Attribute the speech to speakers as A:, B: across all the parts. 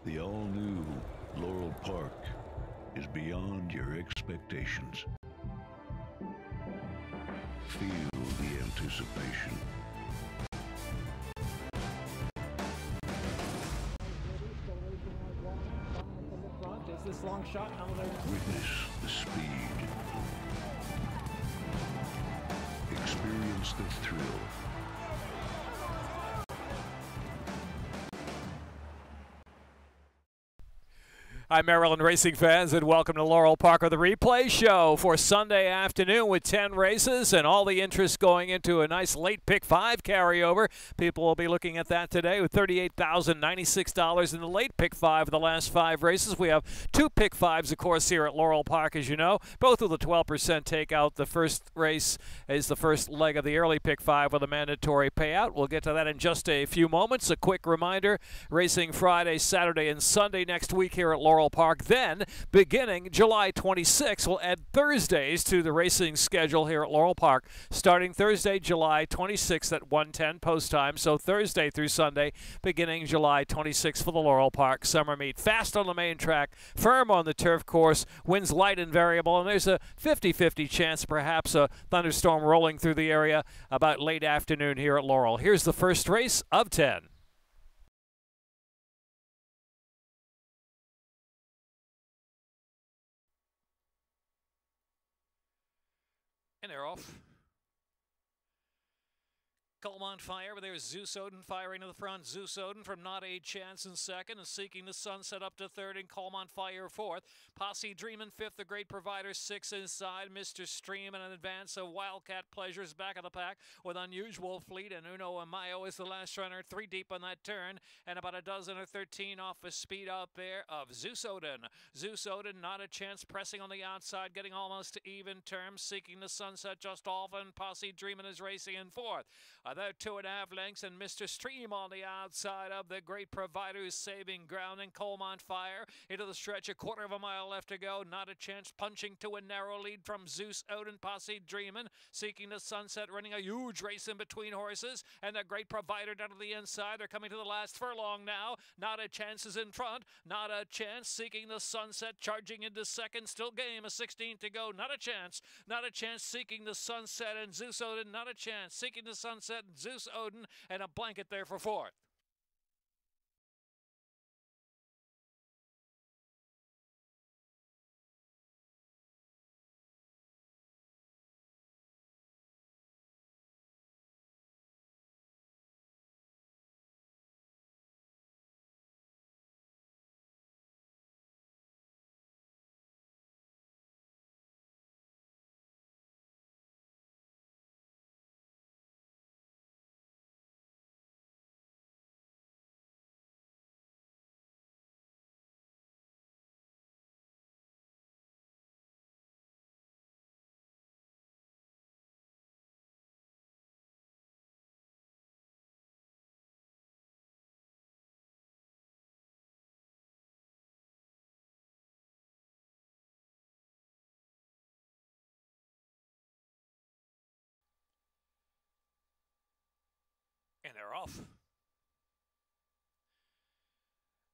A: The all-new Laurel Park is beyond your expectations. Feel the anticipation.
B: Is this long shot?
A: Witness the speed. Experience the thrill.
C: Hi, Maryland racing fans, and welcome to Laurel Park, the replay show for Sunday afternoon with 10 races and all the interest going into a nice late pick 5 carryover. People will be looking at that today with $38,096 in the late pick 5 of the last 5 races. We have 2 pick 5s, of course, here at Laurel Park, as you know, both with a 12% takeout. The first race is the first leg of the early pick 5 with a mandatory payout. We'll get to that in just a few moments. A quick reminder, racing Friday, Saturday, and Sunday next week here at Laurel Park. Then, beginning July 26, we'll add Thursdays to the racing schedule here at Laurel Park. Starting Thursday, July 26th at 1:10 post time. So Thursday through Sunday, beginning July 26th for the Laurel Park Summer Meet. Fast on the main track, firm on the turf course, winds light and variable, and there's a 50-50 chance perhaps a thunderstorm rolling through the area about late afternoon here at Laurel. Here's the first race of 10. And they're off. Colmont Fire, but there's Zeus Odin firing to the front. Zeus Odin from Not a Chance in second and Seeking the Sunset up to third, and Colmont Fire fourth. Posse Dreamin' fifth, the Great Provider 6 inside. Mr. Stream and an advance of Wildcat Pleasures back of the pack with Unusual Fleet, and Uno Amayo is the last runner, 3 deep on that turn, and about a dozen or 13 off the speed out there of Zeus Odin. Zeus Odin, Not a Chance pressing on the outside, getting almost to even terms. Seeking the Sunset just off, and Posse Dreamin' is racing in fourth. They're 2.5 lengths, and Mr. Stream on the outside of the Great Provider is saving ground, and Colmont Fire into the stretch, a quarter of a mile left to go. Not a Chance punching to a narrow lead from Zeus Odin. Posse Dreamin', Seeking the Sunset running a huge race in between horses, and the Great Provider down to the inside. They're coming to the last furlong now. Not a Chance is in front. Not a Chance, Seeking the Sunset charging into second, still game, a 16 to go. Not a Chance, Not a Chance, Seeking the Sunset, and Zeus Odin. Not a Chance, Seeking the Sunset, Zeus Odin, and a blanket there for fourth. And they're off.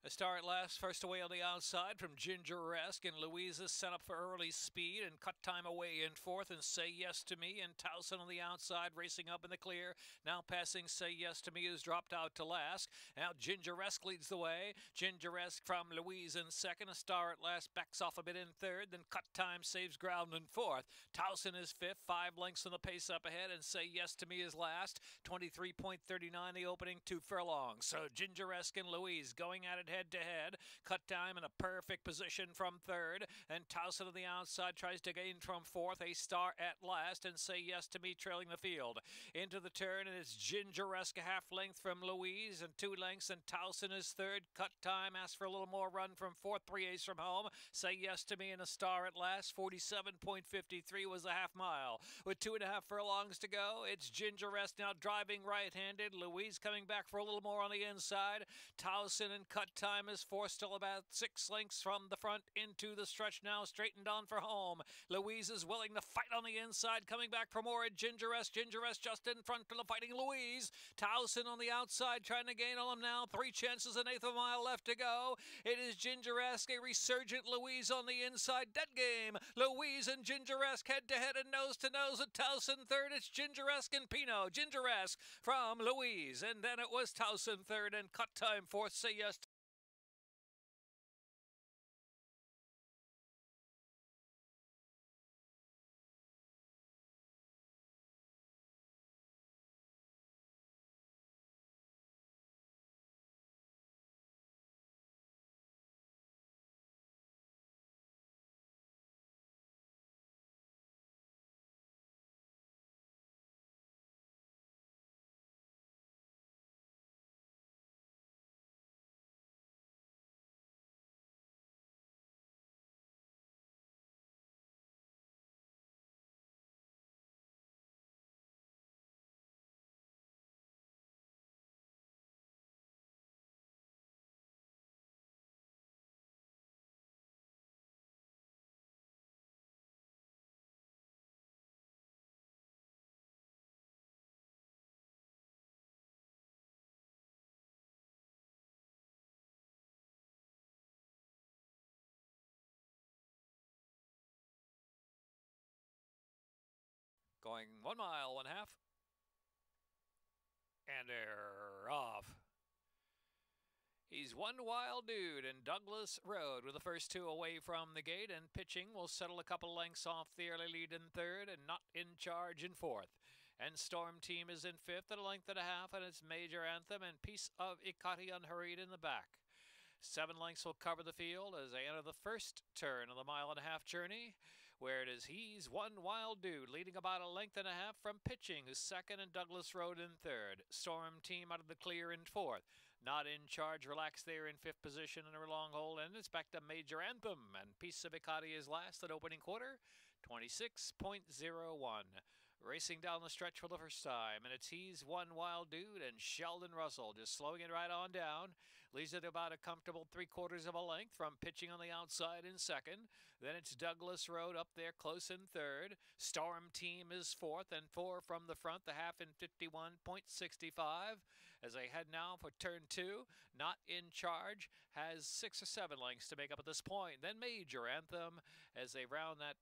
C: A start last, first away on the outside from Gingeresque, and Louisa sent up for early speed and cut time away in fourth, and Say Yes to Me and Towson on the outside racing up in the clear. Now passing Say Yes to Me, who's dropped out to last. Now Gingeresque leads the way. Gingeresque from Louise in second. A star at last backs off a bit in third, then cut time saves ground in fourth. Towson is fifth, 5 lengths on the pace up ahead, and Say Yes to Me is last. 23.39 the opening 2 furlongs. So Gingeresque and Louise going at it head-to-head. Cut time in a perfect position from third, and Towson on the outside tries to gain from fourth. A star at last, and Say Yes to Me trailing the field. Into the turn, and it's Gingeresque a half length from Louise, and 2 lengths, and Towson is third. Cut time asks for a little more run from fourth, 3/8 from home. Say Yes to Me and a star at last. 47.53 was a half mile. With 2.5 furlongs to go, it's Gingeresque now driving right-handed. Louise coming back for a little more on the inside. Towson and Cut Time time is 4, still about 6 lengths from the front into the stretch now, straightened on for home. Louise is willing to fight on the inside, coming back for more at Ginger S. Ginger S just in front of the fighting Louise. Towson on the outside, trying to gain on him now. 3 chances, an eighth of a mile left to go. It is Ginger S, a resurgent Louise on the inside. Dead game. Louise and Ginger S head to head and nose to nose at Towson third. It's Ginger S and Pino. Ginger S from Louise, and then it was Towson third, and cut time fourth. Say yes. Going 1 mile, 1/2. And they're off. He's One Wild Dude and Douglas Road with the first 2 away from the gate, and pitching will settle a couple lengths off the early lead in third, and Not in Charge in fourth. And Storm Team is in fifth at a length and a half, and it's Major Anthem and Piece of Ikati Unhurried in the back. 7 lengths will cover the field as they enter the first turn of the 1.5 mile journey, where it is He's One Wild Dude leading about a length and a half from pitching, who's second, and Douglas Road in third. Storm Team out of the clear in fourth. Not in Charge relaxed there in fifth position in a long hole, and it's back to Major Anthem, and Piece of Ikati is last at opening quarter, 26.01. Racing down the stretch for the first time, and it's He's One Wild Dude and Sheldon Russell just slowing it right on down. Leads it about a comfortable 3/4 of a length from pitching on the outside in second. Then it's Douglas Road up there close in third. Storm Team is fourth, and 4 from the front, the half in 51.65. As they head now for turn 2, Not in Charge has 6 or 7 lengths to make up at this point. Then Major Anthem as they round that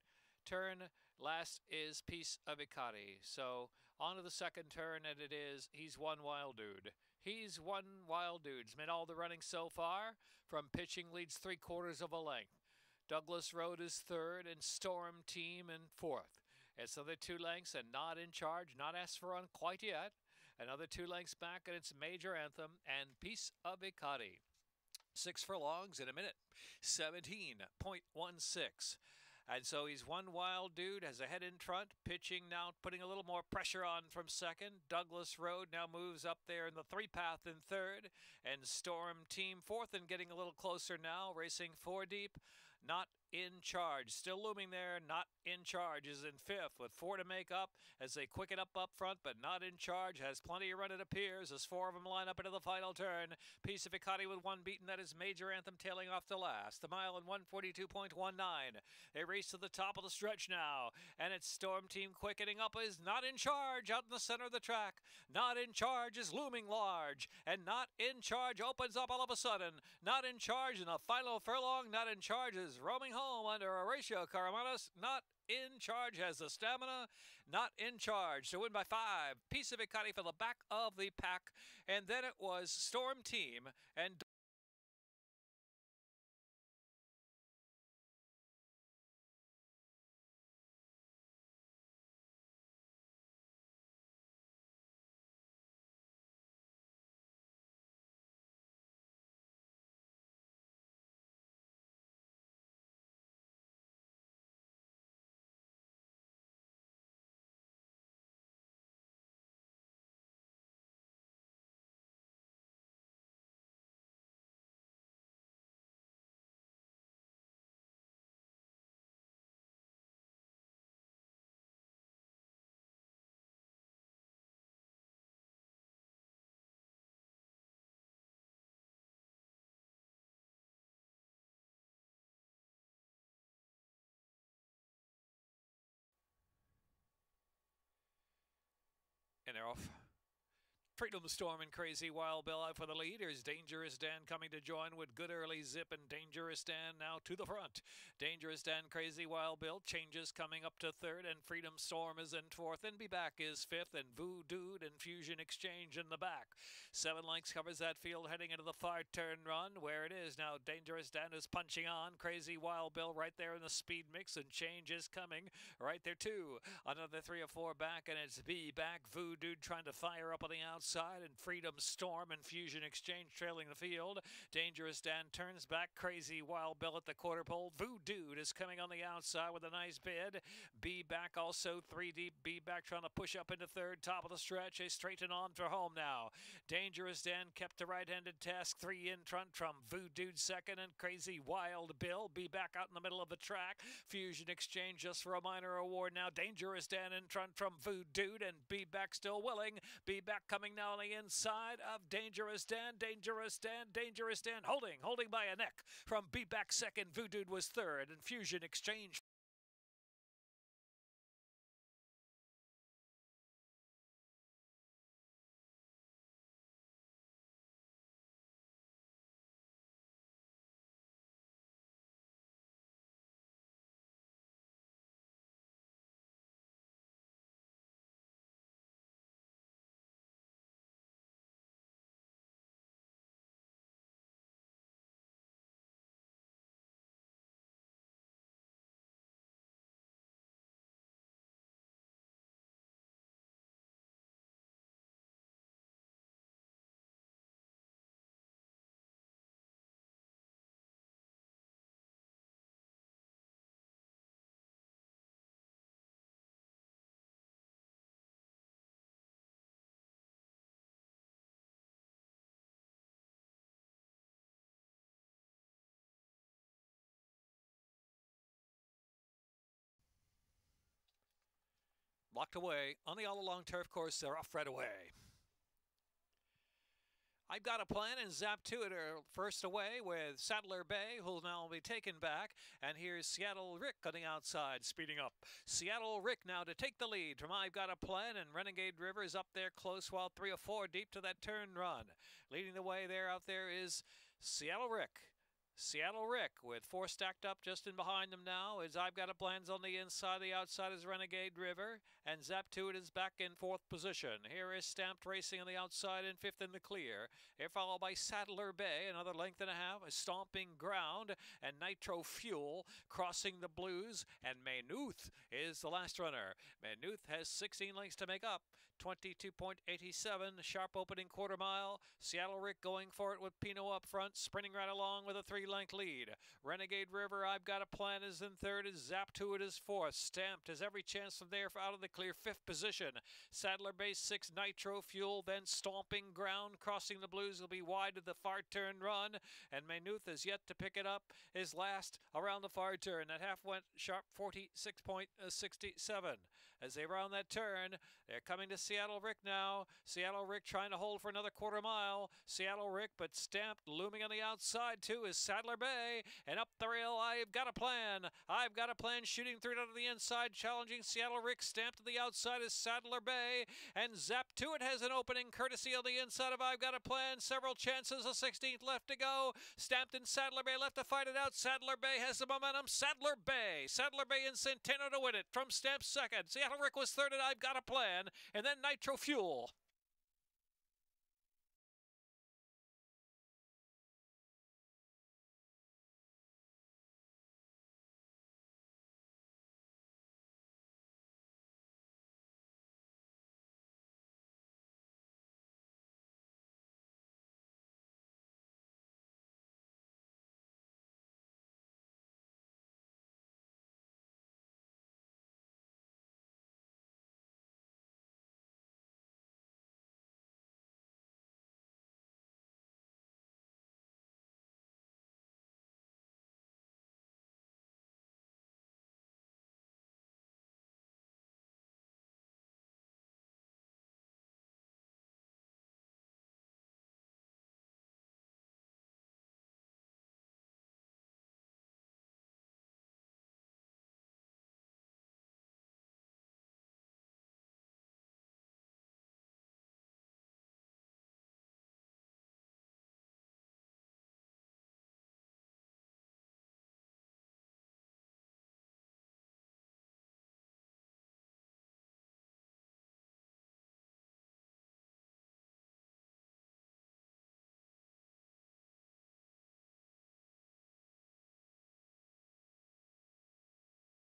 C: turn. Last is Piece of Ikati. So on to the second turn, and it is He's One Wild Dude. He's One Wild Dude's made all the running so far. From pitching leads 3/4 of a length. Douglas Road is third, and Storm Team in fourth. It's another 2 lengths, and Not in Charge, not asked for on quite yet. Another 2 lengths back, and it's Major Anthem and Piece of Ikati. 6 furlongs in a minute, 17.16. And so He's One Wild Dude has a head in front, pitching now, putting a little more pressure on from second. Douglas Road now moves up there in the 3-path in third, and Storm Team fourth and getting a little closer now, racing 4 deep. Not in Charge, still looming there. Not in Charge is in fifth with 4 to make up as they quicken up front, but Not in Charge has plenty of run, it appears, as 4 of them line up into the final turn. Piece of Ikati with 1 beaten, that is Major Anthem tailing off to last. The mile in 142.19. They race to the top of the stretch now, and it's Storm Team quickening up is Not in Charge out in the center of the track. Not in Charge is looming large, and Not in Charge opens up all of a sudden. Not in Charge in the final furlong. Not in Charge is roaming home under Horatio Caramanos. Not in Charge has the stamina. Not in Charge to win by 5. Piece of Ikati for the back of the pack, and then it was Storm Team and they're off. Freedom Storm and Crazy Wild Bill out for the lead. Here's Dangerous Dan coming to join with good early zip, and Dangerous Dan now to the front. Dangerous Dan, Crazy Wild Bill, changes coming up to third, and Freedom Storm is in fourth, and Be Back is fifth, and Voodoo and Fusion Exchange in the back. 7 lengths covers that field heading into the far turn run, where it is now. Dangerous Dan is punching on. Crazy Wild Bill right there in the speed mix, and Change is coming right there too. Another 3 or 4 back, and it's Be Back, Voodoo trying to fire up on the outside. And Freedom Storm and Fusion Exchange trailing the field. Dangerous Dan turns back. Crazy Wild Bill at the quarter pole. Voodoo is coming on the outside with a nice bid. Be Back also 3 deep. Be Back trying to push up into third. Top of the stretch. They straighten on for home now. Dangerous Dan kept the right-handed task. 3 in front from Voodoo second, and Crazy Wild Bill. Be Back out in the middle of the track. Fusion Exchange just for a minor award now. Dangerous Dan in front from Voodoo, and Be Back still willing. Be Back coming now on the inside of Dangerous Dan. Dangerous Dan, Dangerous Dan, holding by a neck from Be Back second. Voodoo was third, and Fusion Exchange locked away on the all-along turf course. They're off right away. I've Got a Plan, and Zap to it are first away with Saddler Bay, who'll now be taken back. And here's Seattle Rick on the outside, speeding up. Seattle Rick now to take the lead from I've Got a Plan, and Renegade River is up there close, while 3 or 4 deep to that turn run. Leading the way there out there is Seattle Rick. Seattle Rick with 4 stacked up just in behind them now is I've Got a Plan's on the inside. The outside is Renegade River, and Zap to It is back in 4th position. Here is Stamped Racing on the outside and 5th in the clear. They're followed by Saddler Bay, another length and a half, a Stomping Ground, and Nitro Fuel crossing the blues, and Maynooth is the last runner. Maynooth has 16 lengths to make up. 22.87, sharp opening quarter mile. Seattle Rick going for it with Pino up front, sprinting right along with a 3-length lead. Renegade River, I've Got a Plan is in 3rd, is Zap to It is 4th. Stamped has every chance from there for out of the clear 5th position. Saddler Base 6, Nitro Fuel, then Stomping Ground, crossing the blues will be wide to the far turn run, and Maynooth has yet to pick it up, is last around the far turn. That half went sharp 46.67. As they round that turn, they're coming to Seattle Rick now. Seattle Rick trying to hold for another quarter mile. Seattle Rick, but Stamped looming on the outside too is Saddler Bay. And up the rail, I've Got a Plan. I've Got a Plan shooting through to the inside, challenging Seattle Rick. Stamped to the outside is Saddler Bay. And Zap to It has an opening courtesy on the inside of I've Got a Plan. Several chances, a 16th left to go. Stamped and Saddler Bay left to fight it out. Saddler Bay has the momentum. Saddler Bay and Centeno to win it from Stamped second. Seattle Rick was third, and I've Got a Plan, and then Nitro Fuel.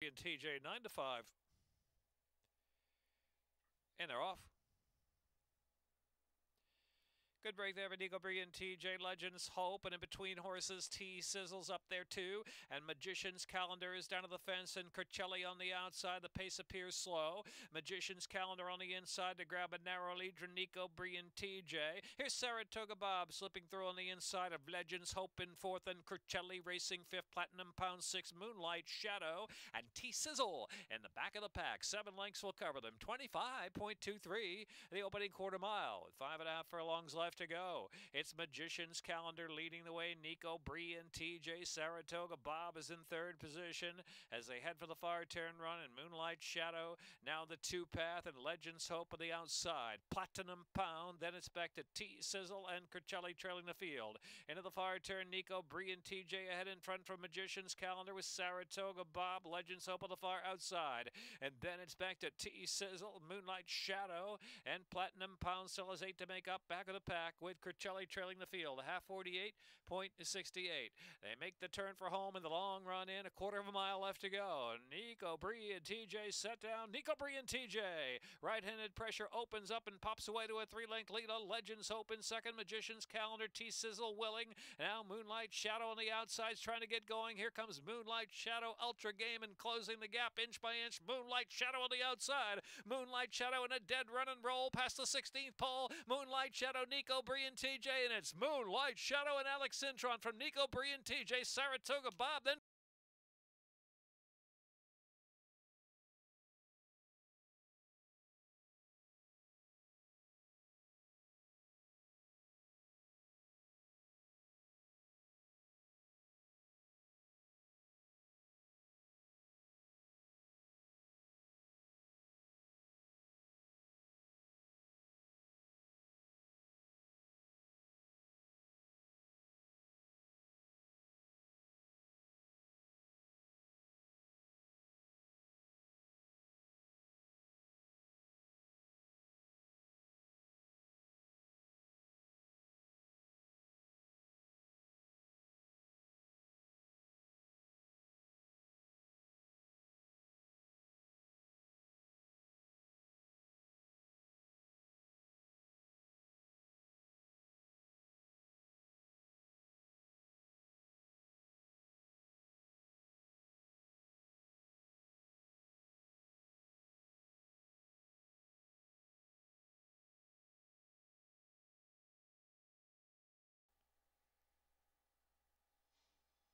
C: and TJ 9-5. And they're off. Good break there for Nico Bree and TJ. Legends Hope, and in between horses, T Sizzles up there too, and Magician's Calendar is down to the fence, and Curcelli on the outside. The pace appears slow. Magician's Calendar on the inside to grab a narrow lead from Nico Bree and TJ. Here's Saratoga Bob slipping through on the inside of Legends Hope in fourth, and Curcelli racing fifth. Platinum Pound 6, Moonlight Shadow, and T Sizzle in the back of the pack. 7 lengths will cover them. 25.23 the opening quarter mile with 5.5 furlongs left to go. It's Magician's Calendar leading the way. Nico Bree and TJ. Saratoga Bob is in third position as they head for the far turn run, and Moonlight Shadow now the two-path, and Legends Hope on the outside. Platinum Pound, then it's back to T Sizzle and Curcelli trailing the field. Into the far turn, Nico Bree and TJ ahead in front from Magician's Calendar with Saratoga Bob. Legends Hope on the far outside, and then it's back to T Sizzle, Moonlight Shadow, and Platinum Pound still has 8 to make up back of the pack with Curcelli trailing the field. A half 48.68. They make the turn for home in the long run in. A quarter of a mile left to go. Nico Bree and TJ set down. Nico Bree and TJ. Right-handed pressure opens up and pops away to a 3-length lead. A Legends Hope in second. Magician's Calendar, T Sizzle willing. Now Moonlight Shadow on the outside's trying to get going. Here comes Moonlight Shadow, Ultra Game, and closing the gap inch by inch. Moonlight Shadow on the outside. Moonlight Shadow in a dead run and roll past the 16th pole. Moonlight Shadow, Nico Bree and TJ, and it's Moonlight Shadow and Alex Cintron from Nico Bree and TJ. Saratoga Bob then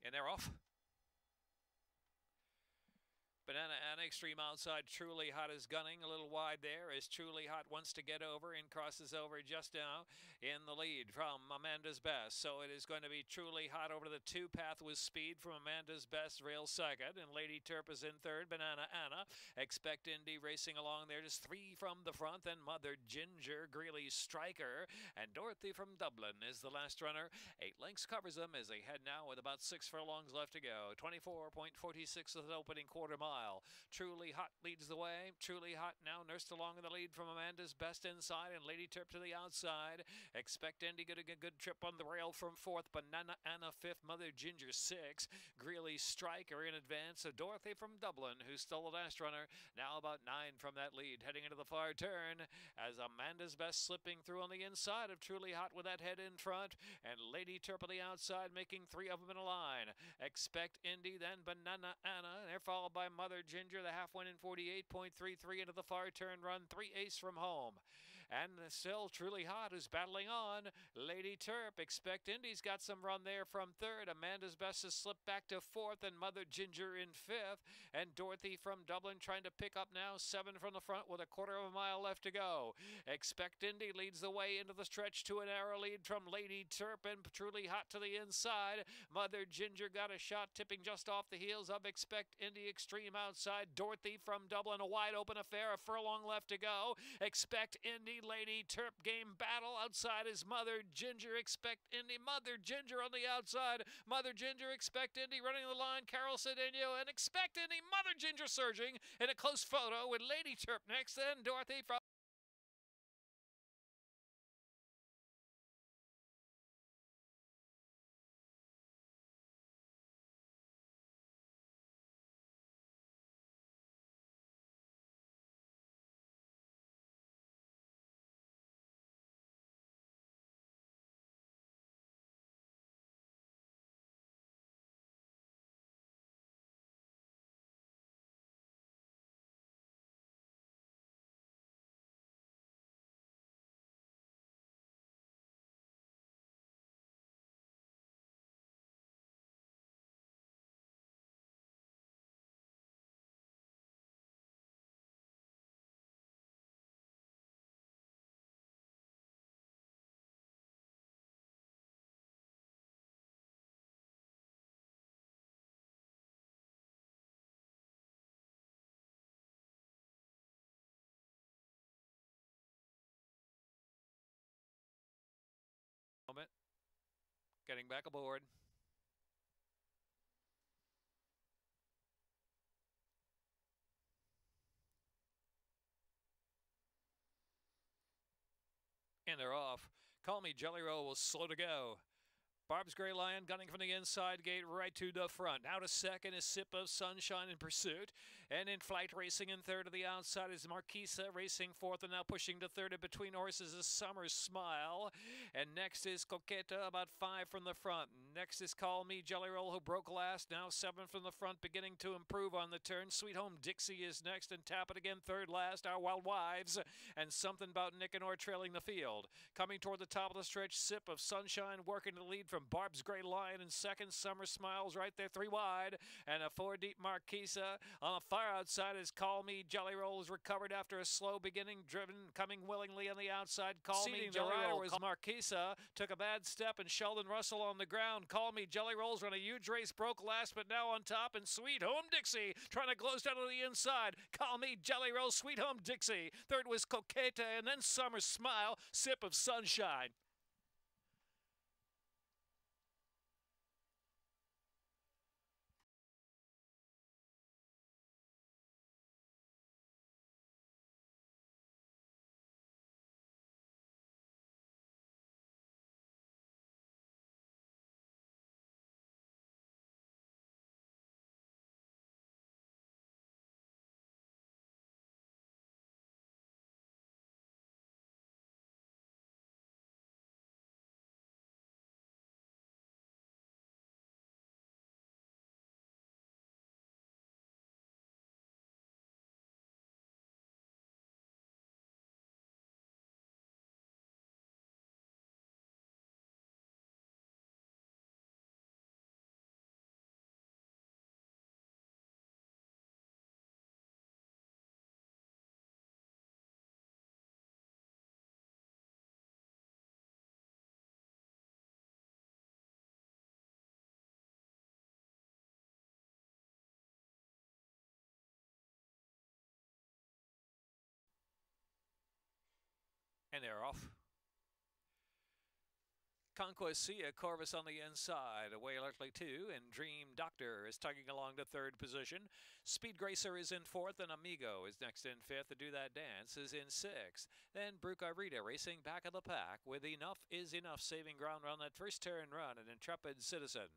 C: and they're off. Banana Anna Extreme outside. Truly Hot is gunning a little wide there as Truly Hot wants to get over and crosses over just now in the lead from Amanda's Best. So it is going to be Truly Hot over to the two-path with speed from Amanda's Best, rail second, and Lady Terp is in third. Banana Anna. Expect Indy racing along there, just 3 from the front. Then Mother Ginger, Greeley Striker, and Dorothy from Dublin is the last runner. 8 lengths covers them as they head now with about 6 furlongs left to go. 24.46 of the opening quarter mile. Truly Hot leads the way. Truly Hot now nursed along in the lead from Amanda's Best inside, and Lady Terp to the outside. Expect Indy getting a good trip on the rail from fourth. Banana Anna fifth. Mother Ginger 6. Greeley Striker in advance of Dorothy from Dublin, who's still the last runner. Now about 9 from that lead, heading into the far turn as Amanda's Best slipping through on the inside of Truly Hot with that head in front, and Lady Terp on the outside making 3 of them in a line. Expect Indy, then Banana Anna, and they're followed by Mother Ginger, the half win in 48.33 into the far turn run. 3/8 from home. And still Truly Hot is battling on. Lady Terp. Expect Indy's got some run there from third. Amanda's Best has slipped back to fourth, and Mother Ginger in fifth. And Dorothy from Dublin trying to pick up now 7 from the front with a quarter of a mile left to go. Expect Indy leads the way into the stretch to a narrow lead from Lady Terp, and Truly Hot to the inside. Mother Ginger got a shot tipping just off the heels of Expect Indy. Extreme outside. Dorothy from Dublin, a wide open affair, a furlong left to go. Expect Indy. Lady Terp game battle. Outside is Mother Ginger. Expect Indy. Mother Ginger on the outside. Mother Ginger. Expect Indy running the line. Carol Cedeno and Expect Indy. Mother Ginger surging in a close photo with Lady Terp next, then Dorothy from Moment. Getting back aboard. And they're off. Call Me Jelly Roll was slow to go. Barb's Gray Lion gunning from the inside gate right to the front. Out a second is Sip of Sunshine in pursuit. And in flight racing in third to the outside is Marquisa racing fourth and now pushing to third. In between horses is Summer's Smile. And next is Coqueta about 5 from the front. Next is Call Me Jelly Roll who broke last. Now 7 from the front beginning to improve on the turn. Sweet Home Dixie is next and Tap It Again third last. Our Wild Wives and Something About Nicanor trailing the field. Coming toward the top of the stretch, Sip of Sunshine working to lead from Barb's Gray Lion in second. Summer Smiles right there 3 wide. And a 4 deep Marquisa. On the far outside is Call Me Jelly Roll is recovered after a slow beginning. Driven coming willingly on the outside. Call Me Jelly Roll was Marquisa. Took a bad step and Sheldon Russell on the ground. Call Me Jelly Rolls run a huge race. Broke last but now on top. And Sweet Home Dixie trying to close down to the inside. Call Me Jelly Roll, Sweet Home Dixie. Third was Coqueta and then Summer Smile. Sip of Sunshine. And they're off. Conquestia, Corvus on the inside, away likely 2, and Dream Doctor is tugging along to third position. Speed Gracer is in fourth, and Amigo is next in fifth. To Do That Dance is in sixth. Then Bruca Rita racing back of the pack with Enough Is Enough saving ground on that first turn run, an Intrepid Citizen.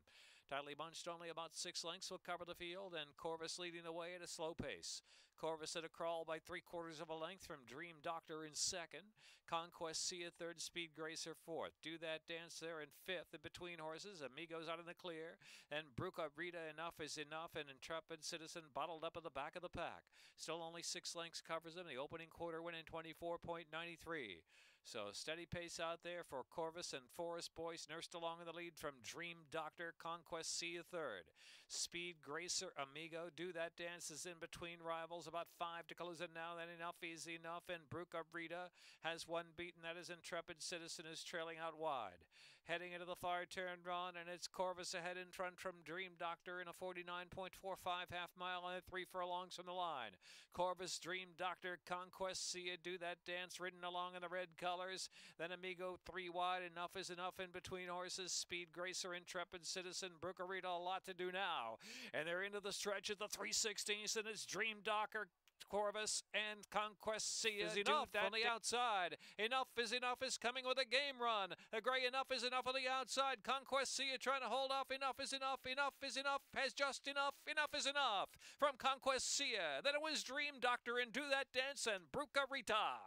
C: Tightly bunched, only about 6 lengths will cover the field, and Corvus leading the way at a slow pace. Corvus at a crawl by 3/4 of a length from Dream Doctor in second. Conquestia third, Speed Gracer fourth. Do That Dance there in fifth. In between horses, Amigos out in the clear. And Bruca Rita, Enough Is Enough, and Intrepid Citizen bottled up at the back of the pack. Still only 6 lengths covers them. The opening quarter went in 24.93. So steady pace out there for Corvus and Forest Boyce, nursed along in the lead from Dream Doctor. Conquestia third. Speed Gracer, Amigo, Do That Dance is in between rivals. About 5 to close it now. Then Enough Is Enough, and Bruca Rita has one beaten. That is Intrepid Citizen is trailing out wide. Heading into the far turn run, and it's Corvus ahead in front from Dream Doctor in a 49.45 half mile and 3 furlongs from the line. Corvus, Dream Doctor, Conquestia, Do That Dance ridden along in the red colors. Then Amigo 3 wide. Enough Is Enough in between horses. Speed Gracer, Intrepid Citizen, Bruca Rita, a lot to do now. And they're into the stretch at the 3/16, and it's Dream Doctor, Corvus, and Conquestia
B: Is Enough
C: on the outside. Enough is coming with a game run. A gray Enough Is Enough on the outside. Conquestia trying to hold off. Enough Is Enough has just enough. Enough Is Enough from Conquestia. Then it was Dream Doctor and Do That Dance and Bruca Rita.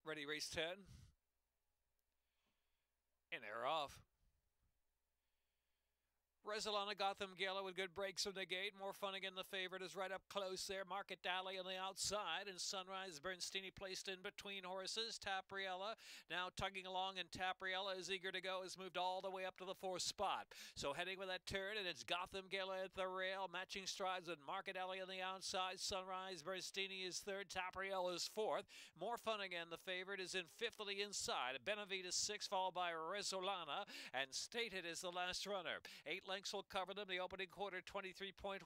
C: Ready, race 10. And they're off. Resolana Gotham Gala with good breaks from the gate. More fun again. The favorite is right up close there. Market Dally on the outside. And Sunrise Bernstini placed in between horses. Tapriella now tugging along, and Tapriella is eager to go. Has moved all the way up to the 4th spot. So heading with that turn, and it's Gotham Gala at the rail. Matching strides with Market Dally on the outside. Sunrise Bernstini is 3rd. Tapriella is 4th. More fun again. The favorite is in 5th on the inside. Benavides 6th, followed by Resolana. And Stated is the last runner. 8 lengths will cover them. The opening quarter 23.15,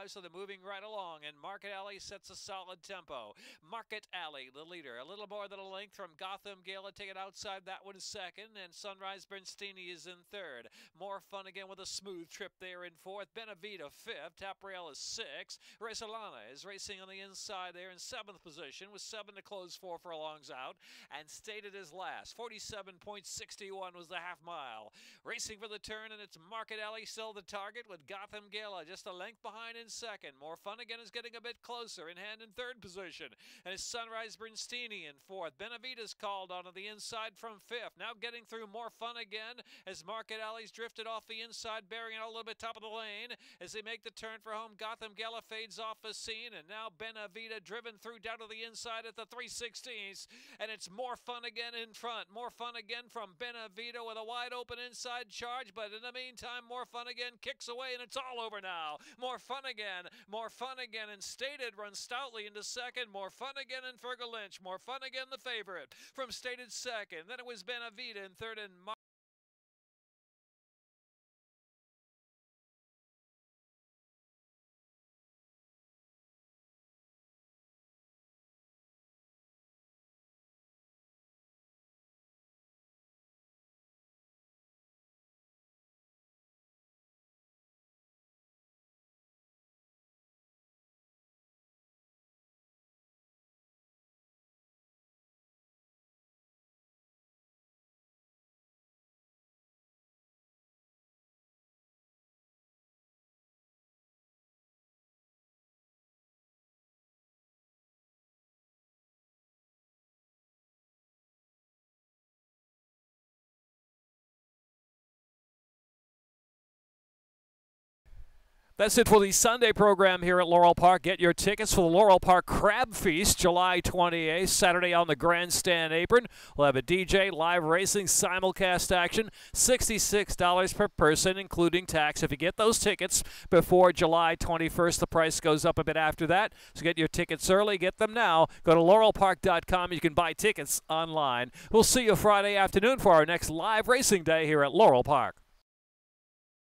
C: so they're moving right along, and Market Alley sets a solid tempo. Market Alley, the leader, a little more than a length from Gotham Gala. Take it outside, that one is 2nd, and Sunrise Bernstini is in 3rd. More fun again with a smooth trip there in 4th. Benavida 5th. Tapriella is 6th. Resolana is racing on the inside there in 7th position with 7 to close 4 furlongs out, and Stated is last. 47.61 was the half mile. Racing for the turn, and it's Market Alley still the target, with Gotham Gala just a length behind in 2nd. More Fun Again is getting a bit closer in hand in 3rd position, and it's Sunrise Bernstini in 4th. Benavides called onto the inside from 5th. Now getting through More Fun Again as Market Alley's drifted off the inside, bearing out a little bit top of the lane as they make the turn for home. Gotham Gala fades off the scene, and now Benavida driven through down to the inside at the 3/16, and it's More Fun Again in front. More Fun Again from Benavida with a wide open inside charge, but in the meantime, More Fun Again kicks away, and it's all over now. More Fun Again, and Stated runs stoutly into 2nd. More Fun Again and Fergal Lynch. More Fun Again, the favorite, from Stated 2nd. Then it was Benavida in 3rd, and that's it for the Sunday program here at Laurel Park. Get your tickets for the Laurel Park Crab Feast, July 28th, Saturday on the grandstand apron. We'll have a DJ, live racing, simulcast action, $66 per person, including tax. If you get those tickets before July 21st, the price goes up a bit after that. So get your tickets early. Get them now. Go to laurelpark.com. You can buy tickets online. We'll see you Friday afternoon for our next live racing day here at Laurel Park.